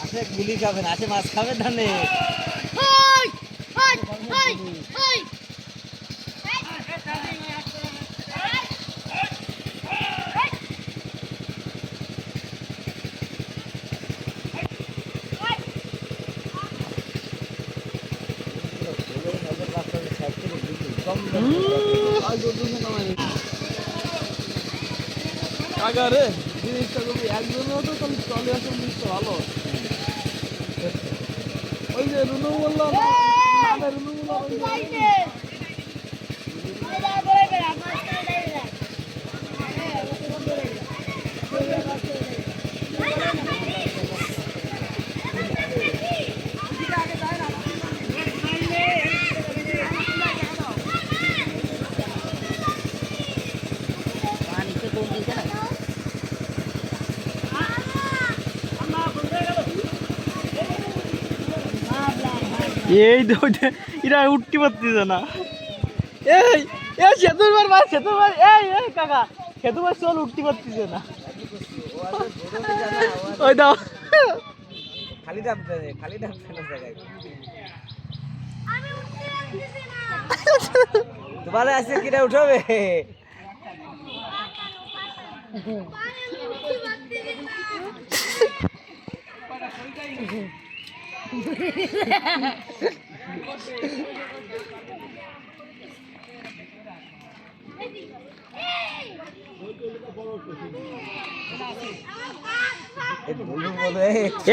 আসে গুলি খাবেন, আসে মাছ খাবেন না নে। আগারে জিনিসটা যদি একজনের হতো তাহলে চলে আসলে জিনিসটা ভালো। ওই যে রুনু বললাম রুনু বললাম এই এরা উঠতে পারতেছে না। এই এই সেতুর মাছ এই এই কাকা সেতু মাছ চল উঠতে পারতেছে না। ওই দাও খালি ডাবতে না জায়গায় তোমার আছে কিনা উঠাবে।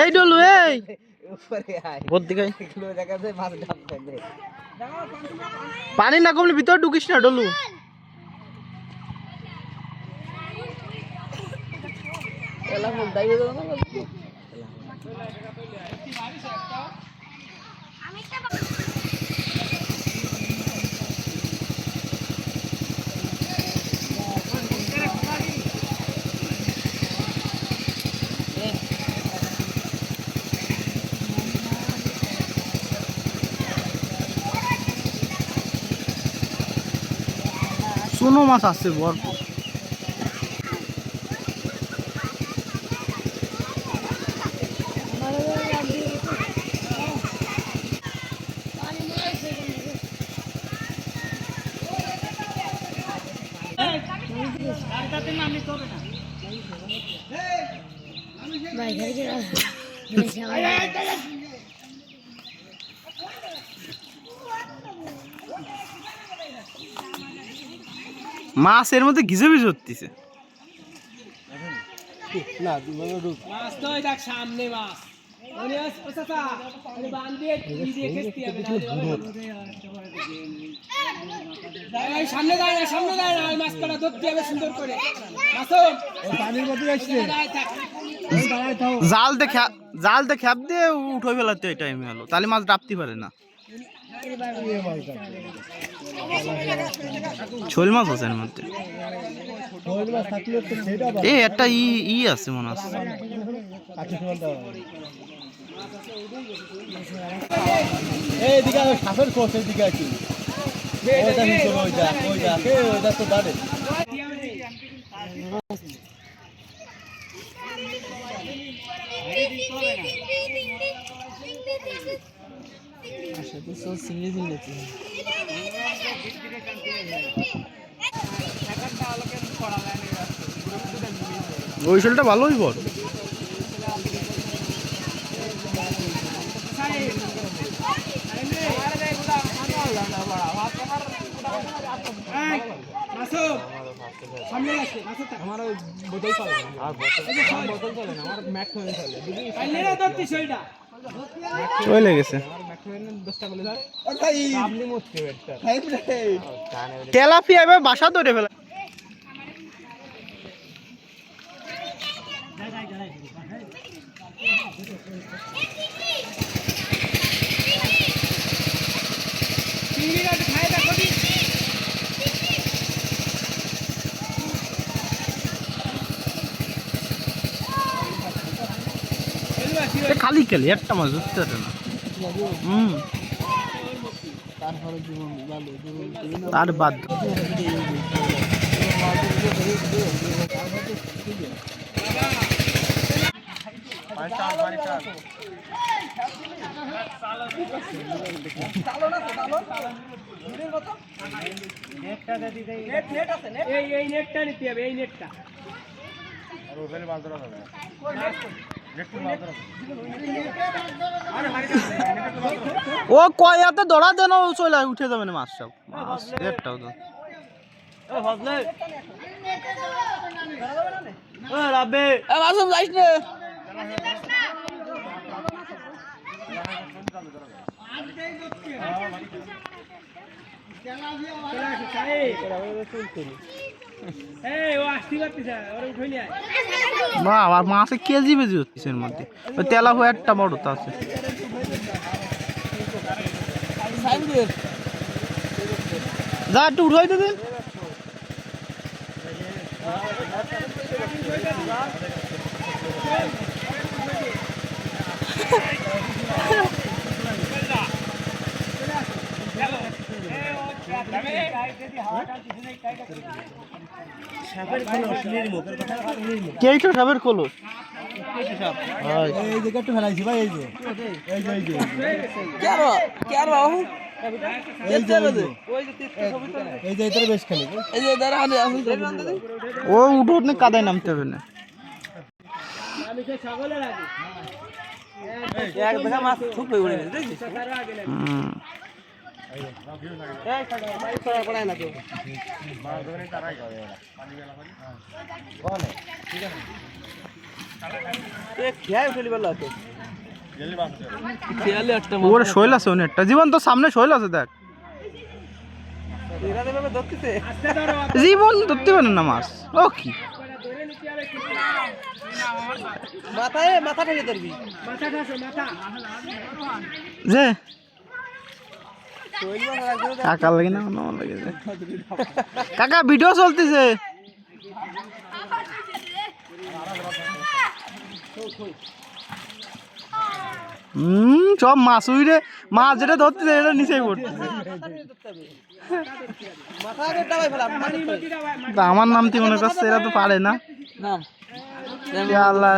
এই ডলু এই পানি না কমলে ভিতর ঢুকিস না ডলু। চুনো মাছ আছে ভরপুর। মাছ এর মধ্যে ঘিজে ভিজে উঠতেছে না মাছ তো দেখ সামনে মাছ সামনে মাছ কটা ধরতে হবে সুন্দর করে। জালতে খ্যাপ দিয়ে উঠে ফেলাতে এই টাইমে হলো, তাহলে মাছ ডাবতে পারে না। শোল মাছ আছে এর মধ্যে। এই একটা ই আছে মনে আছে। এইদিকে সাপের কোষ এইদিকে আছে ওইটা তো দাঁড়ে ওই শোলটা ভালোই বড়। চলে গেছে তেলাপিয়া এবার বাসা ধরে ফেলা। খালি খেলি একটা মাছ ধরতে পারে না। তার বাদ এই নেটটা নিতে হবে, এই নেটটা। ও কয়াতে দড়া দেন চলে উঠে যাবে না মাছ সব মাছ একটাও তো মাসুম যাইস না বাবা মাছে কেজি বেজি হচ্ছে এর মধ্যে ওই তেলা হয়ে একটা বড় তো আছে যা একটু উঠাই তো দিন কেইটা সাপের খোলো এই যে একটু ফেলাইছি ভাই এই যে ও উঠো না কাদায় নামতে হবে না ওরে শৈল আছে অনেকটা জীবন তো সামনে শৈল আছে দেখ জীবন ধরতে পারে না মাছ ও কি যে কাকা লাগে না লাগে কাকা ভিডিও চলতেছে সব মাছ উইরে মাছ যেটা ধরতেছে এটা নিচেই পড়তেছে আমার নাম কি মনে করছে এরা তো পারে না আল্লাহ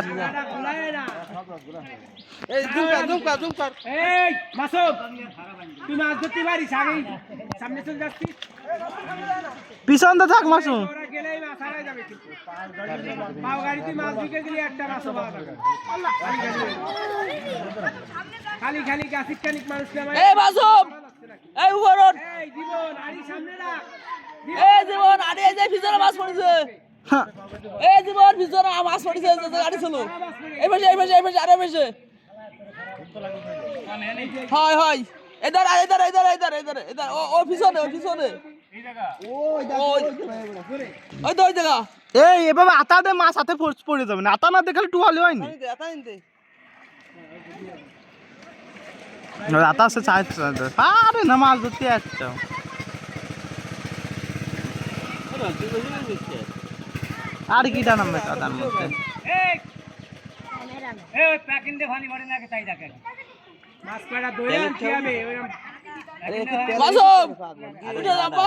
পিছন তো থাক মাসুম খালি খালি গাছিক কানিক মানুষ মাছ পড়েছে এই জীবন ভিতরে মাছ পড়েছে গাড়ি ছিল এই পাশে এই পাশে এই পাশে আরে পাশে হয় হয় either either either either either either ও পিছনে ও পিছনে ওই তো ওই জায়গা এই এভাবে আতা দে মাছ হাতে পড়ে যাবে না আতা না দেখালে টুয়ালি হয়নি আতা আছে চাই আরে না মাছ ধরতে একটা আর কিটা নামবে কাদার মধ্যে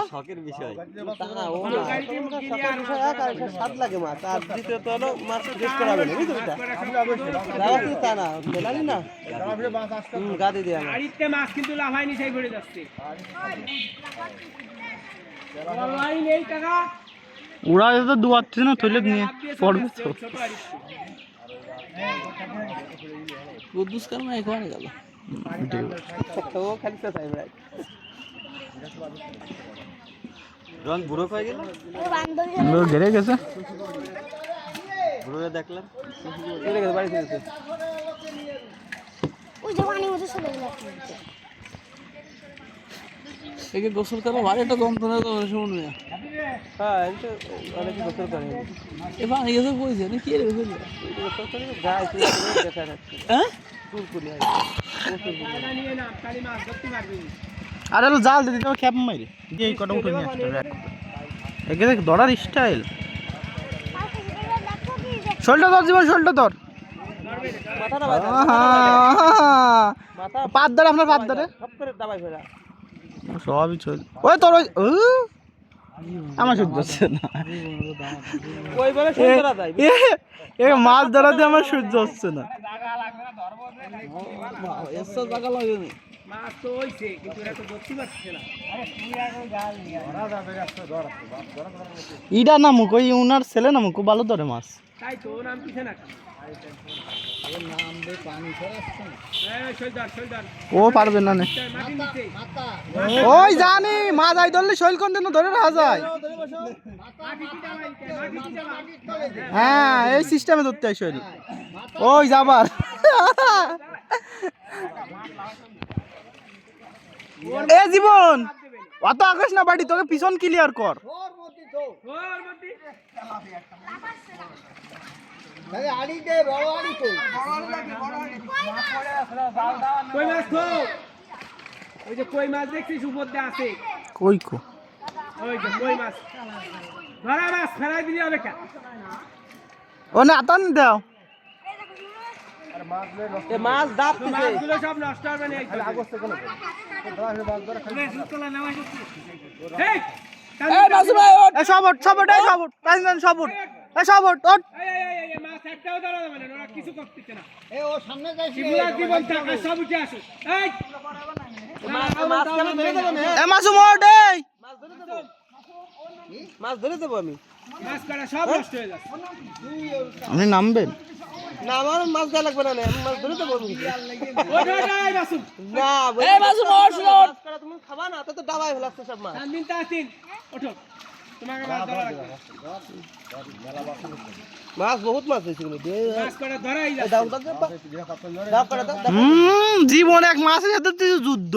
শখের বিষয় স্বাদ লাগে মাছ আর দ্বিতীয়ত হলো মাছ ফ্রেশ করা হবে না বুঝলি তা না মেলানি না গাদি দিয়ে মাছ কিন্তু লাফায়নি সেই পড়ে যাচ্ছে নেই টাকা ওরা তো দুয়াচ্ছে না থইলে নিয়ে পড়বে তো কুদ্দুস কারমা এখানে গেল ও খালি তো চাই ভাই রং বুড়ো হয়ে গেল ঘেরে গেছে বুড়ো দেখলাম চলে গেছে বাড়ি থেকে ওই জমানের মধ্যে চলে গেল একে গোসল করা ভালো একটা যন্ত্রণা তো শুনুন হ্যাঁ এটা অনেকে গোসল করে এ পানি গেছে কইছে না কি রে গোসল গোসল করে গায়ে দেখা যাচ্ছে হ্যাঁ চুলকুলি নিয়ে না খালি মাছ ধরতে পারবি আর এলো জাল দিতে তো খ্যাপ মাইরে দিয়ে কটা উঠে নিয়ে আসতে একে দেখ দড়ার স্টাইল শোল্ডার ধর জীবন শোল্ডার ধর পাত ধরে আপনার পাত ধরে সব করে দাবাই ফেরা সবই চল ওই তোর ওই আমার সহ্য হচ্ছে না ওই বলে সুন্দর দেয় এ মাছ ধরাতে আমার সহ্য হচ্ছে না এসব টাকা লাগেনি মাছ তো হইছে কিন্তু এটা তো ধরতে পারছে না ইডা নামুক ওই উনার ছেলে নামুক ও ভালো ধরে মাছ তাই তো ও নাম কিছে না শৈলদার ও পারবে না নে মাটি নিচে ওই জানি মাছ আই ধরলে শৈল কোন দিন ধরে রাখা যায় হ্যাঁ এই সিস্টেমে ধরতে হয় শৈল ওই যাবার এ জীবন অত আকাশ না বাড়ি তোকে পিছন ক্লিয়ার কর কই মাছ তো ওই যে কই মাছ দেখছিস উপর দিয়ে আছে কই কো ওই যে কই মাছ ধরা মাছ ফেলাই দিলি হবে কা ও না আতান দাও মাছ ডাব মাছগুলো সব নষ্ট হবে না এই মাসুম ভাই ওঠ এ সব ওঠ সব ওঠ এই সব ওঠ টাইম সব ওঠ এই সব ওঠ ওঠ এই মাছ একটাও ধরা যাবে না ওরা কিছু করতেছে না এই ও সামনে যাই শিবুলা জীবন টাকা সব উঠে আসো এই মাছ কেন ধরে দেবো না এ মাসুম ওঠ এই মাছ ধরে দেবো আমি মাছ কাটা সব নষ্ট হয়ে যাচ্ছে আপনি নামবেন না আমার মাছ দেওয়া লাগবে না আমি মাছ ধরে দেবো আমি ওঠ ওঠ এই মাসুম না এই মাসুম ওঠ ওঠ মাছ কাটা তুমি খাবা না তো ডাবায় ফেলাচ্ছে সব মাছ তিন তাসিন ওঠো তোমাকে মাছ ধরা লাগবে মাছ বহুত মাছ হয়েছে মাছ কাটা ধরাই যাচ্ছে দাও দাও করে দাও জীবন এক মাসের সাথে তুই যুদ্ধ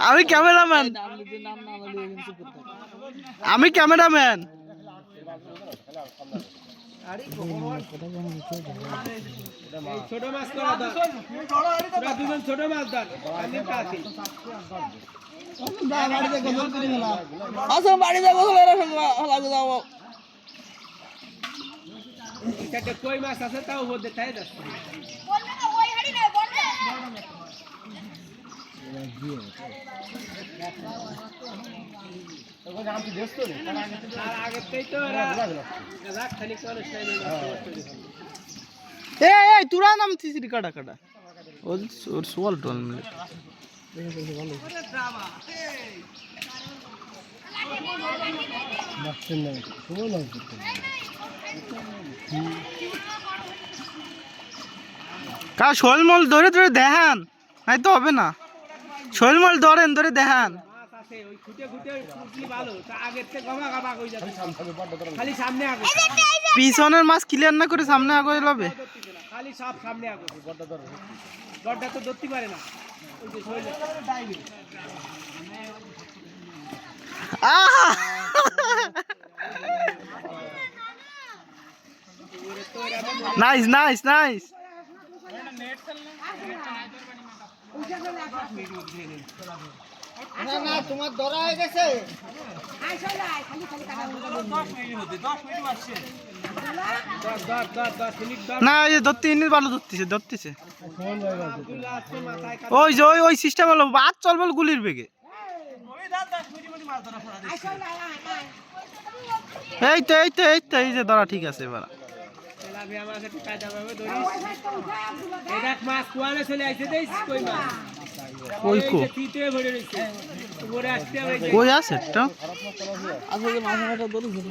আমি ক্যামেরাম্যান আমি ক্যামেরাম্যান ছোট মাছ করা দাও তোরা দুজন ছোট মাছ ধর তিন তাসিন মাসুম বাড়িতে গোসল এরা লাগবে যাও একটা কই মাছ আছে তাও উপর দিয়ে তাই যাচ্ছে আর আগেতেই তো এরা রাখ খালি করে স্টাইলে এই তুরা নামছিস রে কাটা কাটা ওর সোয়াল টোল মিলে কা শোলমল ধরে ধরে দেখান নাই তো হবে না শোলমল ধরেন ধরে দেখান মাছ আছে ওই খুঁটে খুঁটে পুঁটলি ভালো তা আগের থেকে গমা গমা কই যাচ্ছে খালি সামনে আগে পিছনের মাছ ক্লিয়ার না করে সামনে আগে লবে খালি সব সামনে আগে গড়টা তো ধরতে পারে না ওই যে শৈলে নাইস নাইস নাইস তোমার ধরা হয়ে গেছে না এই ধরতে ইনি ভালো ধরতেছে ওই যে ওই সিস্টেম হলো বাদ চল বল গুলির বেগে এই তো এই তো এই তো এই যে ধরা ঠিক আছে এবার মাছ কুয়ালে চলে আইছে দেখ কই মাছ কই কো পিতে ভরে রইছে উপরে আসতে হবে কই আছে এটা আসলে মাছ মাছ ধরে ধরে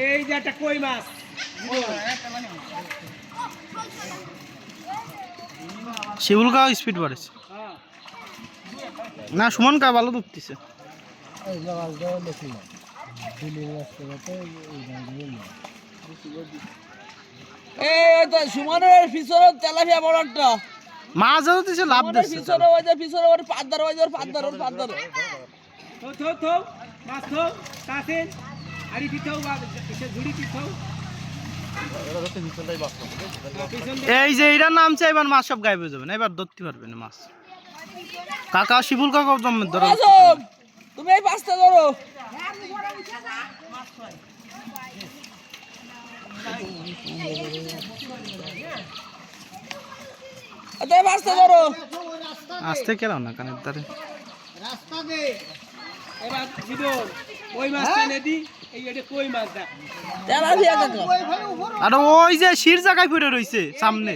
এই যে একটা কই মাছ শিবুল গাও স্পিড বাড়েছে না সুমন কা ভালো ধরতেছে এই তো সুমনের পিছনে তেলাপিয়া বড় একটা মাছ ধরতেছে লাভ দিচ্ছে পিছনে ওই যে পিছনে ওর পাদ্দার ওই যে ওর পাদ্দার থো থো থো মাছ থো তাসেন আরি দিতেও বা এসে ঝুড়ি দিতেও এই যে এটার নাম চাই এবার মাছ সব গায়েব হয়ে যাবে না এবার ধরতে পারবে না মাছ কাকা শিবুল কাকা জন্মের ধরো মাসুম তুমি এই পাঁচটা ধরো আচ্ছা মাছটা ধরো আসতে কেলাম না কানের ধারে এবার জীবন ওই মাছটা নেদি এই এটা কই মাছ দেখ তেলা দিয়া কাকা আর ওই যে শির জায়গায় পড়ে রইছে সামনে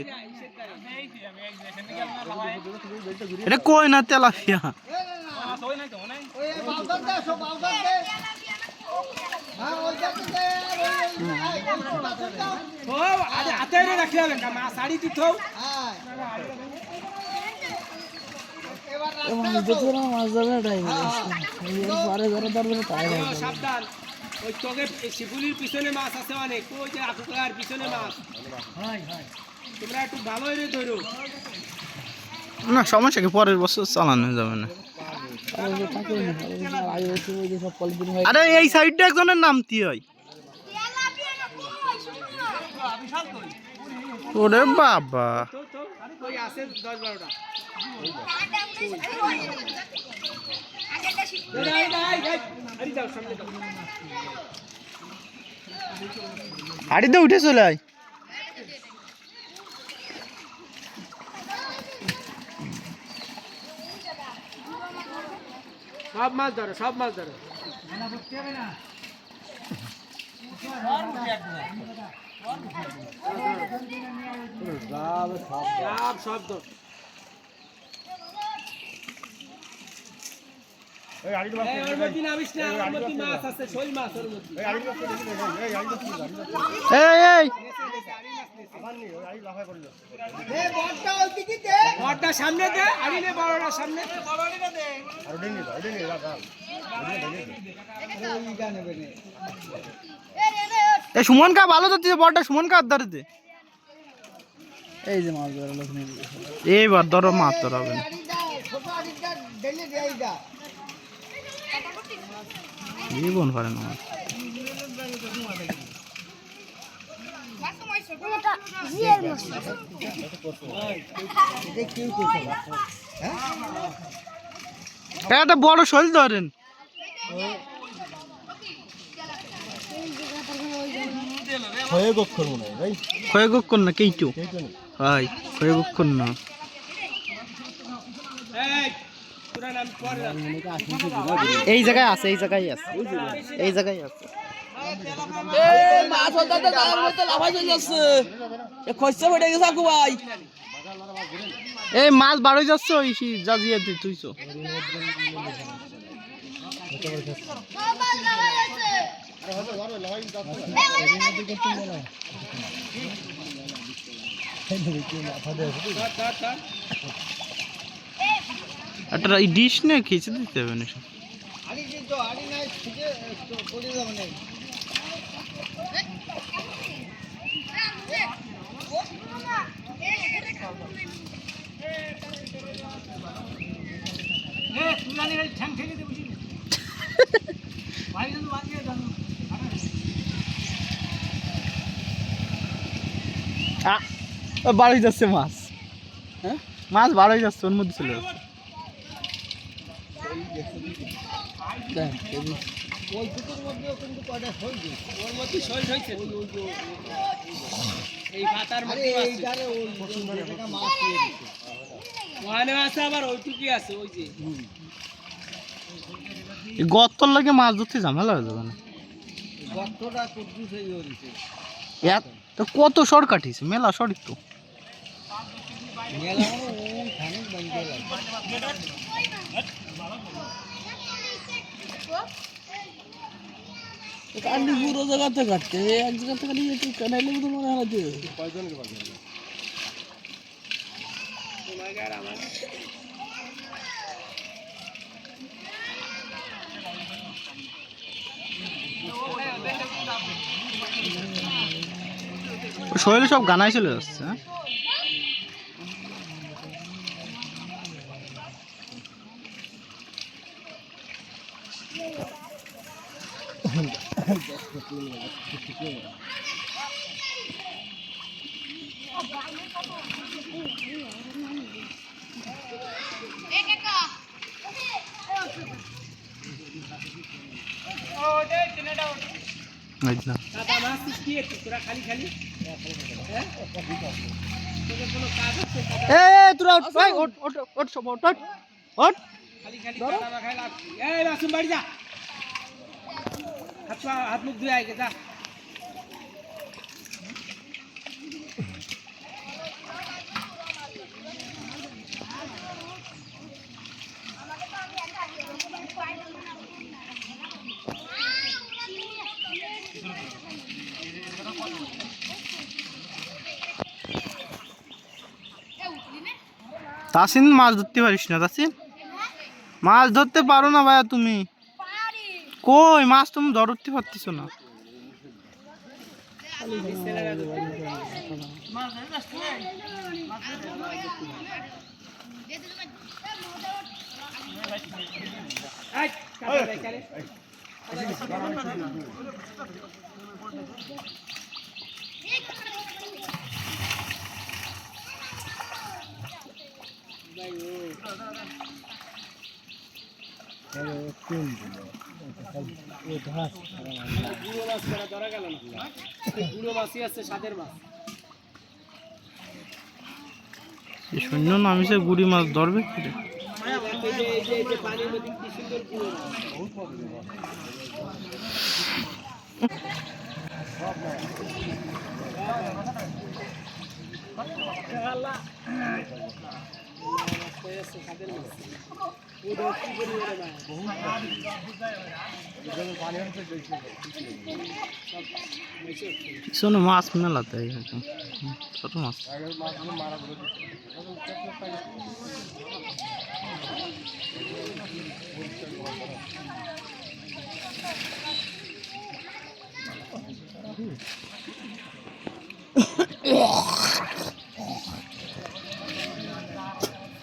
এটা কই না তেলাপিয়া ও আরে হাতে রাখলে হবে না মাছ শাড়ি দিত সাবধান ওই তোকে শিবুলির পিছনে মাছ আছে অনেক ওই যে আকুকার পিছনে মাছ তোমরা একটু ভালোই রে ধরো না সমস্যা কি পরের বছর চালানো যাবে না আরে এই সাইডটা একজনের নামতি হয় ওরে বাবা তো তো ওই আছে 10-12টা আরে যাও সামনে যাও হাড়িতে উঠে চলে আয় সব মাছ ধরো সব মাছ ধরো সব সব ধর ওর মধ্যে নামিস না ওর মধ্যে মাছ আছে শোল মাছ ওর মধ্যে এই বড়টা সামনে দে আড়ি নে বড়টা সামনে এই সুমন কা ভালো যাচ্ছে বড়টা সুমন কা আদারিতে এই যে মাছ ধরা লোক নেই এইবার ধরো মাছ ধরাবে না জীবন পারে না একটা বড় শৈল ধরেন ক্ষয় গক্ষণ না কেইটু ভাই ক্ষয় গক্ষণ না তোরা নাম পড় এই জায়গায় আছে এই জায়গায় আছে এই জায়গায় আছে এই মাছ হলতে জালের মধ্যে লাফাই চলে যাচ্ছে এ খসে পড়ে গেছে আকু ভাই এই মাছ বাড়ই যাচ্ছে ওই জাজিয়ে তুইছো একটা ডিশ নে খেয়েছে দিতে হবে না বাড়ি যাচ্ছে মাছ হ্যাঁ মাছ বাড়াই যাচ্ছে ওর মধ্যে চলে যাচ্ছে ওর মধ্যে শোল হইছে এই পাতার মধ্যে ওখানে আছে আবার ওইটুকি আছে ওই যে গর্তর লাগে মাছ ধরতে ঝামেলা হয়ে যাবে না তো কত শর্ট কাটিছে মেলা শর্ট তো কান্দি পুরো জায়গাতে কাটতে এক জায়গাতে কাটি একটু কানাইলে মতো মনে হয় যে শরীরে সব গানায় চলে যাচ্ছে দাদা মাছ কি একটু তোরা খালি খালি হ্যাঁ তোদের কোনো কাজ আছে তোরা ওঠ সব ওঠ খালি খালি দাদা না খাই লাভ এই মাসুম বাড়ি যা হাত মুখ ধুয়ে আয় যা তাসিন মাছ ধরতে পারিস না তাসিন মাছ ধরতে পারো না ভাইয়া তুমি কই মাছ তুমি ধরতে পারতেছ না এই কাটা দে কারে গুঁড়ো মাছ ধরা গেল না গুঁড়ো মাছই আছে সাদের মাছ শূন্য নামিছে গুড়ি মাছ ধরবে এই যে পানির মধ্যে কি সুন্দর গুঁড়ো পিছনে মাছ মেলাতে ছোট মাছ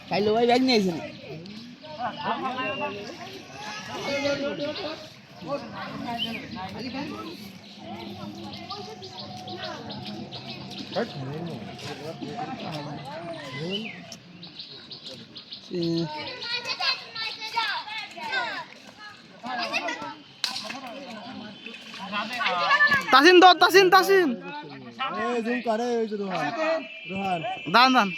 খাইলো ভাই ব্যাগ নিয়ে আইছেন তাসিন ধর তাসিন তাসিন দান দান